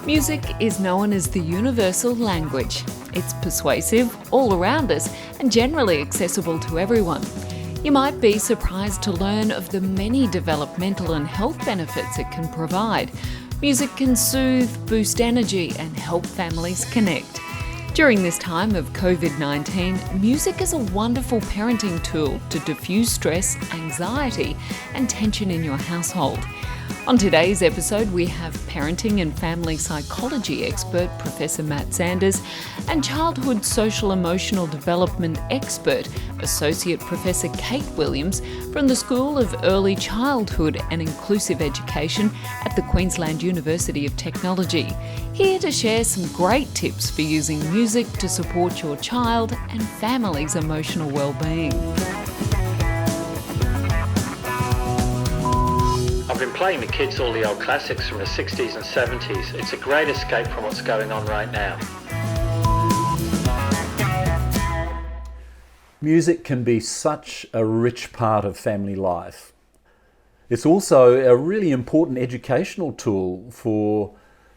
Music is known as the universal language. It's persuasive, all around us, and generally accessible to everyone. You might be surprised to learn of the many developmental and health benefits it can provide. Music can soothe, boost energy, and help families connect. During this time of COVID-19, music is a wonderful parenting tool to diffuse stress, anxiety, and tension in your household. On today's episode, we have parenting and family psychology expert Professor Matt Sanders and childhood social emotional development expert Associate Professor Kate Williams from the School of Early Childhood and Inclusive Education at the Queensland University of Technology, here to share some great tips for using music to support your child and family's emotional well-being. I've been playing the kids all the old classics from the 60s and 70s. It's a great escape from what's going on right now. Music can be such a rich part of family life. It's also a really important educational tool for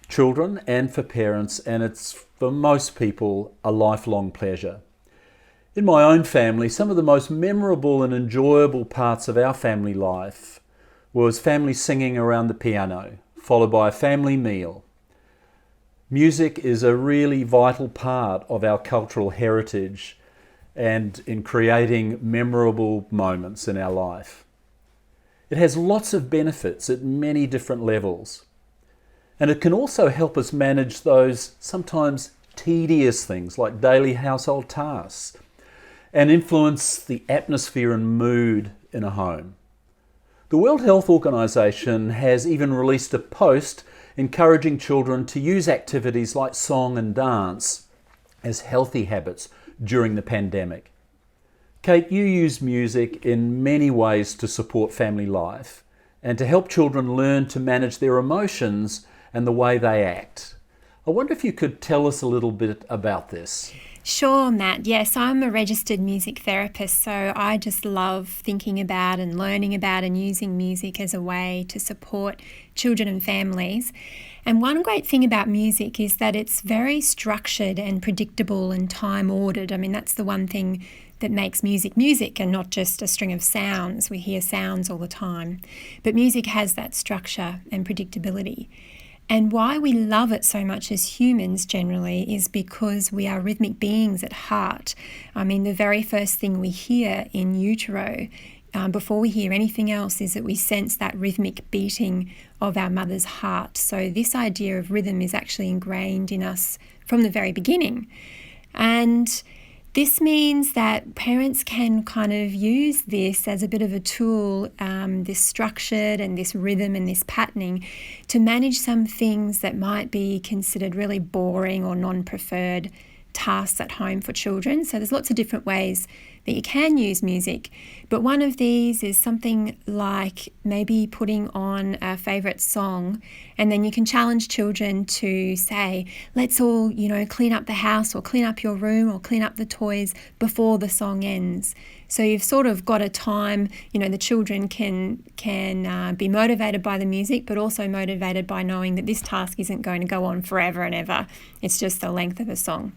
children and for parents, and it's for most people a lifelong pleasure. In my own family, some of the most memorable and enjoyable parts of our family life was family singing around the piano, followed by a family meal. Music is a really vital part of our cultural heritage and in creating memorable moments in our life. It has lots of benefits at many different levels. And it can also help us manage those sometimes tedious things like daily household tasks and influence the atmosphere and mood in a home. The World Health Organization has even released a post encouraging children to use activities like song and dance as healthy habits during the pandemic. Kate, you use music in many ways to support family life and to help children learn to manage their emotions and the way they act. I wonder if you could tell us a little bit about this. Sure, Matt. Yes, I'm a registered music therapist, so I just love thinking about and learning about and using music as a way to support children and families. And one great thing about music is that it's very structured and predictable and time-ordered. I mean, that's the one thing that makes music music and not just a string of sounds. We hear sounds all the time. But music has that structure and predictability. And why we love it so much as humans generally is because we are rhythmic beings at heart. I mean, the very first thing we hear in utero, before we hear anything else, is that we sense that rhythmic beating of our mother's heart. So this idea of rhythm is actually ingrained in us from the very beginning. And this means that parents can kind of use this as a bit of a tool, this structured and this rhythm and this patterning, to manage some things that might be considered really boring or non-preferred tasks at home for children. So there's lots of different ways that you can use music, but one of these is something like maybe putting on a favourite song, and then you can challenge children to say, let's all, clean up the house or clean up your room or clean up the toys before the song ends. So you've sort of got a time, the children can be motivated by the music, but also motivated by knowing that this task isn't going to go on forever and ever. It's just the length of a song.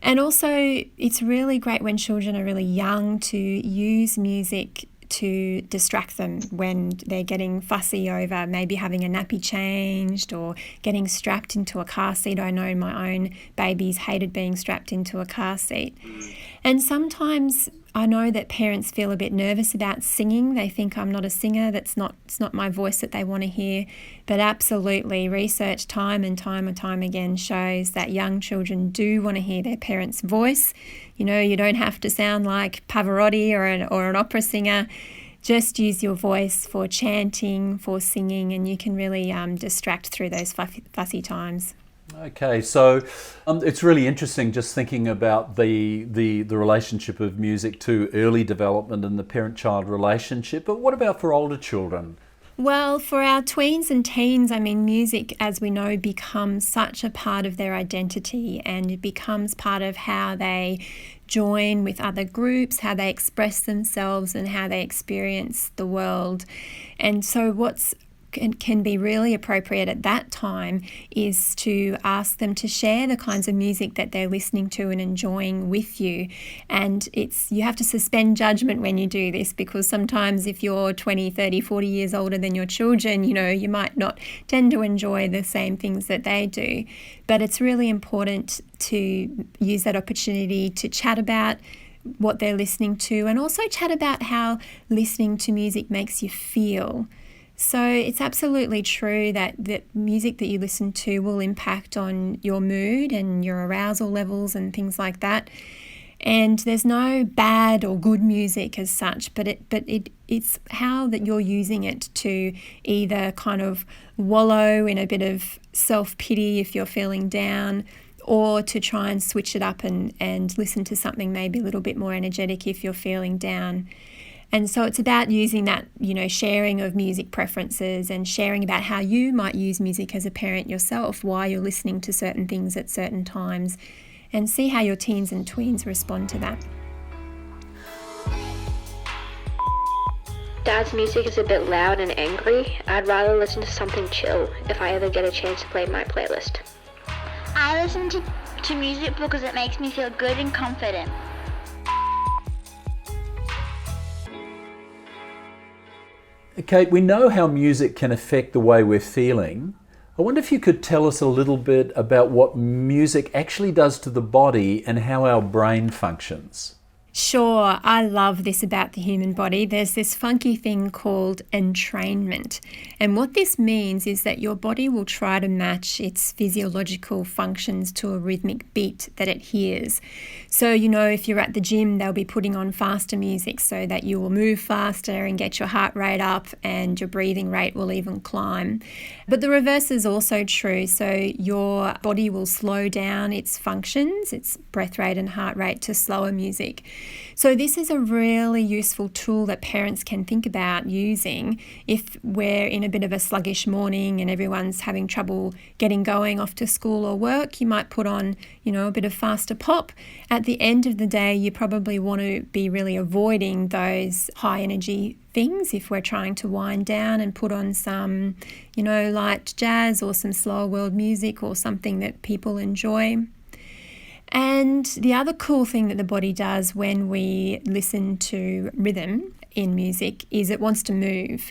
And also, it's really great when children are really young to use music to distract them when they're getting fussy over maybe having a nappy changed or getting strapped into a car seat. I know my own babies hated being strapped into a car seat. And sometimes I know that parents feel a bit nervous about singing. They think I'm not a singer, it's not my voice that they want to hear. But absolutely, research time and time again shows that young children do want to hear their parents' voice. You don't have to sound like Pavarotti or an opera singer. Just use your voice for chanting, for singing, and you can really distract through those fussy times. Okay, so it's really interesting just thinking about the relationship of music to early development and the parent-child relationship, but what about for older children? Well, for our tweens and teens, music, as we know, becomes such a part of their identity, and it becomes part of how they join with other groups, how they express themselves and how they experience the world. And so what's can be really appropriate at that time is to ask them to share the kinds of music that they're listening to and enjoying with you. And you have to suspend judgment when you do this, because sometimes if you're 20, 30, 40 years older than your children, you might not tend to enjoy the same things that they do. But it's really important to use that opportunity to chat about what they're listening to, and also chat about how listening to music makes you feel. So it's absolutely true that the music that you listen to will impact on your mood and your arousal levels and things like that. And there's no bad or good music as such, but it's how that you're using it to either kind of wallow in a bit of self-pity if you're feeling down, or to try and switch it up and listen to something maybe a little bit more energetic if you're feeling down. And so it's about using that, sharing of music preferences and sharing about how you might use music as a parent yourself, why you're listening to certain things at certain times, and see how your teens and tweens respond to that. Dad's music is a bit loud and angry. I'd rather listen to something chill if I ever get a chance to play my playlist. I listen to music because it makes me feel good and confident. Kate, we know how music can affect the way we're feeling. I wonder if you could tell us a little bit about what music actually does to the body and how our brain functions. Sure, I love this about the human body. There's this funky thing called entrainment. And what this means is that your body will try to match its physiological functions to a rhythmic beat that it hears. So, if you're at the gym, they'll be putting on faster music so that you will move faster and get your heart rate up, and your breathing rate will even climb. But the reverse is also true. So your body will slow down its functions, its breath rate and heart rate, to slower music. So this is a really useful tool that parents can think about using if we're in a bit of a sluggish morning and everyone's having trouble getting going off to school or work. You might put on, a bit of faster pop. At the end of the day, you probably want to be really avoiding those high energy things if we're trying to wind down, and put on some, light jazz or some slower world music or something that people enjoy. And the other cool thing that the body does when we listen to rhythm in music is it wants to move.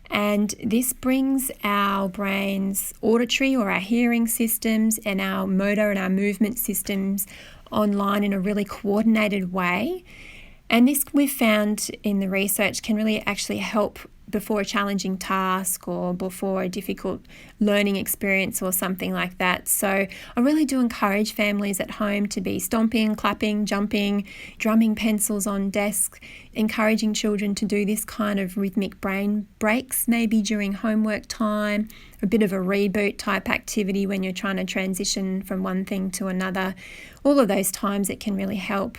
And this brings our brain's auditory or our hearing systems and our motor and our movement systems online in a really coordinated way. And this, we've found in the research, can really actually help before a challenging task or before a difficult learning experience or something like that. So I really do encourage families at home to be stomping, clapping, jumping, drumming pencils on desks, encouraging children to do this kind of rhythmic brain breaks, maybe during homework time, a bit of a reboot type activity when you're trying to transition from one thing to another. All of those times it can really help.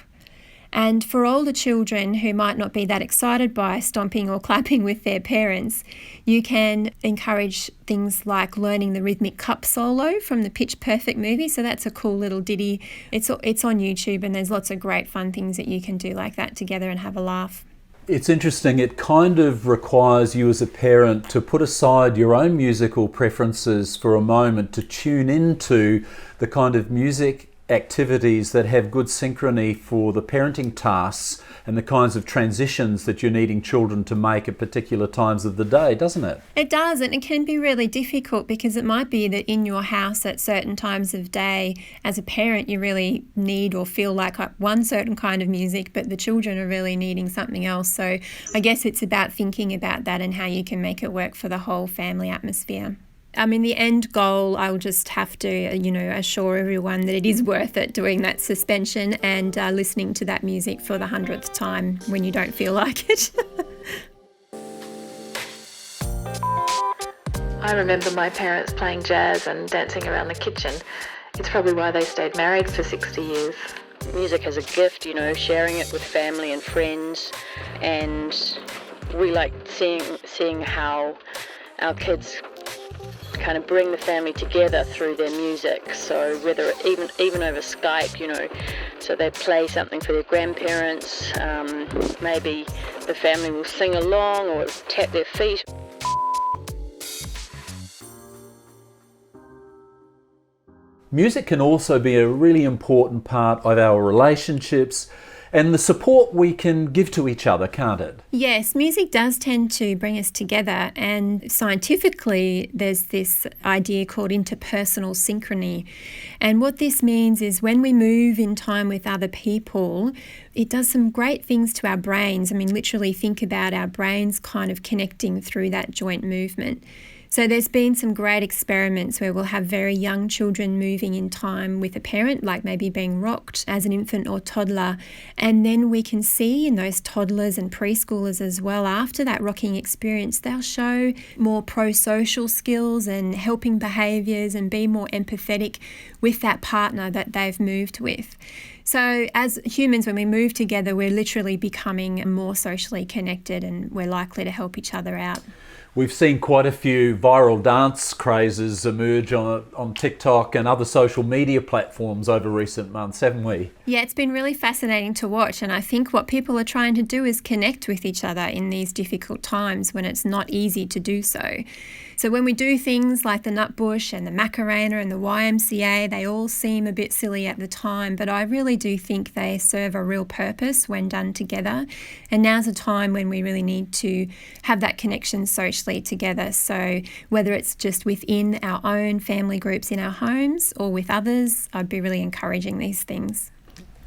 And for older children who might not be that excited by stomping or clapping with their parents, you can encourage things like learning the rhythmic cup solo from the Pitch Perfect movie. So that's a cool little ditty. It's on YouTube, and there's lots of great fun things that you can do like that together and have a laugh. It's interesting. It kind of requires you as a parent to put aside your own musical preferences for a moment to tune into the kind of music activities that have good synchrony for the parenting tasks and the kinds of transitions that you're needing children to make at particular times of the day, doesn't it? It does, and it can be really difficult because it might be that in your house at certain times of day, as a parent, you really need or feel like one certain kind of music, but the children are really needing something else. So I guess it's about thinking about that and how you can make it work for the whole family atmosphere. The end goal, I'll just have to, assure everyone that it is worth it doing that suspension and listening to that music for the 100th time when you don't feel like it. I remember my parents playing jazz and dancing around the kitchen. It's probably why they stayed married for 60 years. Music as a gift, sharing it with family and friends, and we like seeing how our kids kind of bring the family together through their music. So whether even over Skype, so they play something for their grandparents, maybe the family will sing along or tap their feet. Music can also be a really important part of our relationships and the support we can give to each other, can't it? Yes, music does tend to bring us together, and scientifically there's this idea called interpersonal synchrony. And what this means is when we move in time with other people, it does some great things to our brains. I mean, literally think about our brains kind of connecting through that joint movement. So there's been some great experiments where we'll have very young children moving in time with a parent, like maybe being rocked as an infant or toddler. And then we can see in those toddlers and preschoolers as well, after that rocking experience, they'll show more pro-social skills and helping behaviours and be more empathetic with that partner that they've moved with. So as humans, when we move together, we're literally becoming more socially connected and we're likely to help each other out. We've seen quite a few viral dance crazes emerge on TikTok and other social media platforms over recent months, haven't we? Yeah, it's been really fascinating to watch, and I think what people are trying to do is connect with each other in these difficult times when it's not easy to do so. So when we do things like the Nutbush and the Macarena and the YMCA, they all seem a bit silly at the time, but I really do think they serve a real purpose when done together. And now's a time when we really need to have that connection socially together. So whether it's just within our own family groups in our homes or with others, I'd be really encouraging these things.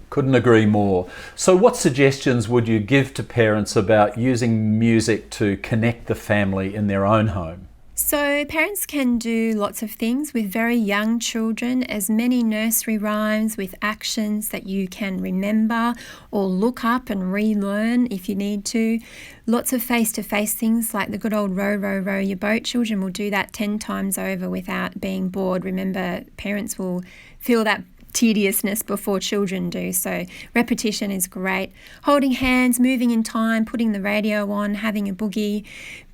Couldn't agree more. So what suggestions would you give to parents about using music to connect the family in their own home? So parents can do lots of things with very young children, as many nursery rhymes with actions that you can remember or look up and relearn if you need to. Lots of face-to-face things like the good old row, row, row your boat. Children will do that 10 times over without being bored. Remember, parents will feel that tediousness before children do, so repetition is great. Holding hands, moving in time, putting the radio on, having a boogie.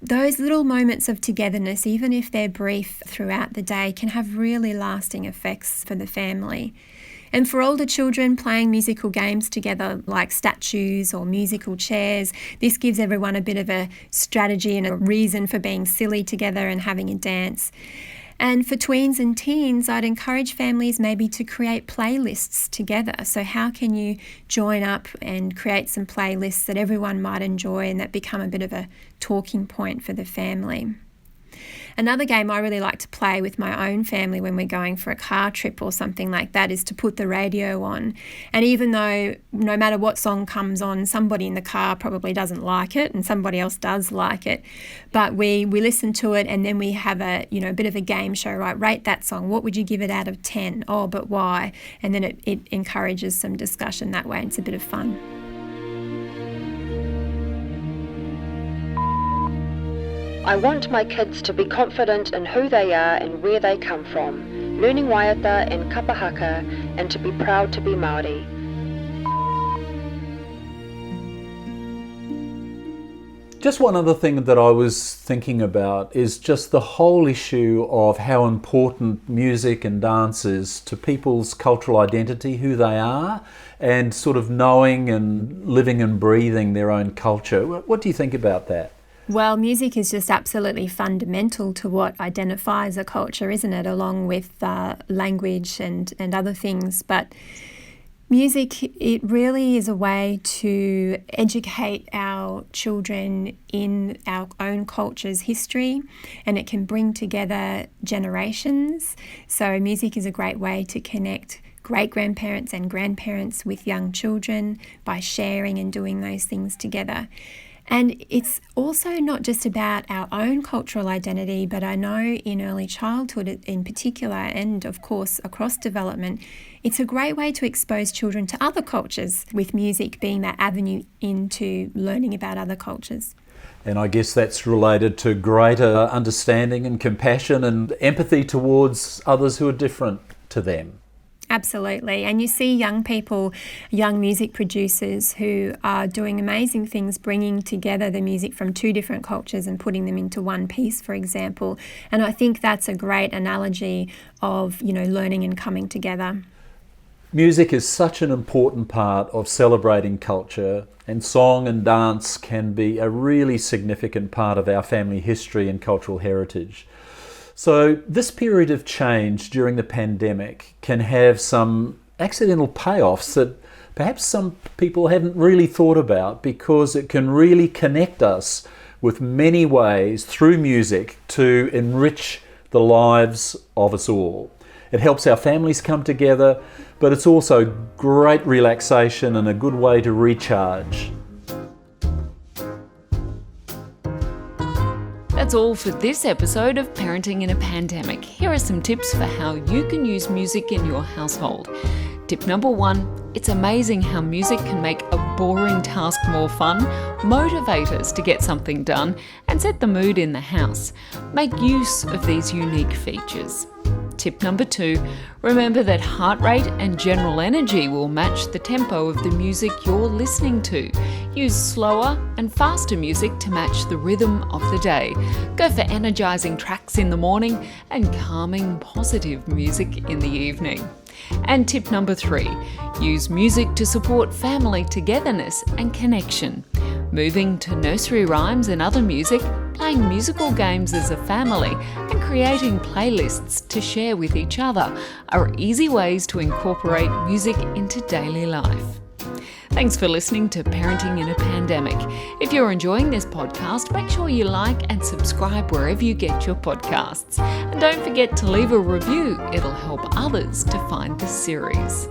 Those little moments of togetherness, even if they're brief throughout the day, can have really lasting effects for the family. And for older children, playing musical games together like statues or musical chairs, this gives everyone a bit of a strategy and a reason for being silly together and having a dance. And for tweens and teens, I'd encourage families maybe to create playlists together. So how can you join up and create some playlists that everyone might enjoy and that become a bit of a talking point for the family? Another game I really like to play with my own family when we're going for a car trip or something like that is to put the radio on. And even though no matter what song comes on, somebody in the car probably doesn't like it and somebody else does like it, but we listen to it and then we have a bit of a game show, right? Rate that song. What would you give it out of 10? Oh, but why? And then it encourages some discussion that way. It's a bit of fun. I want my kids to be confident in who they are and where they come from, learning waiata and kapahaka, and to be proud to be Māori. Just one other thing that I was thinking about is just the whole issue of how important music and dance is to people's cultural identity, who they are, and sort of knowing and living and breathing their own culture. What do you think about that? Well, music is just absolutely fundamental to what identifies a culture, isn't it? Along with language and other things. But music, it really is a way to educate our children in our own culture's history, and it can bring together generations. So music is a great way to connect great-grandparents and grandparents with young children by sharing and doing those things together. And it's also not just about our own cultural identity, but I know in early childhood in particular, and of course across development, it's a great way to expose children to other cultures, with music being that avenue into learning about other cultures. And I guess that's related to greater understanding and compassion and empathy towards others who are different to them. Absolutely. And you see young people, young music producers who are doing amazing things, bringing together the music from two different cultures and putting them into one piece, for example. And I think that's a great analogy of, learning and coming together. Music is such an important part of celebrating culture, and song and dance can be a really significant part of our family history and cultural heritage. So this period of change during the pandemic can have some accidental payoffs that perhaps some people hadn't really thought about, because it can really connect us with many ways through music to enrich the lives of us all. It helps our families come together, but it's also great relaxation and a good way to recharge. That's all for this episode of Parenting in a Pandemic. Here are some tips for how you can use music in your household. Tip number 1, it's amazing how music can make a boring task more fun, motivate us to get something done, and set the mood in the house. Make use of these unique features. Tip number 2, remember that heart rate and general energy will match the tempo of the music you're listening to. Use slower and faster music to match the rhythm of the day. Go for energizing tracks in the morning and calming, positive music in the evening. And tip number 3, use music to support family togetherness and connection. Moving to nursery rhymes and other music, playing musical games as a family, and creating playlists to share with each other are easy ways to incorporate music into daily life. Thanks for listening to Parenting in a Pandemic. If you're enjoying this podcast, make sure you like and subscribe wherever you get your podcasts. And don't forget to leave a review. It'll help others to find this series.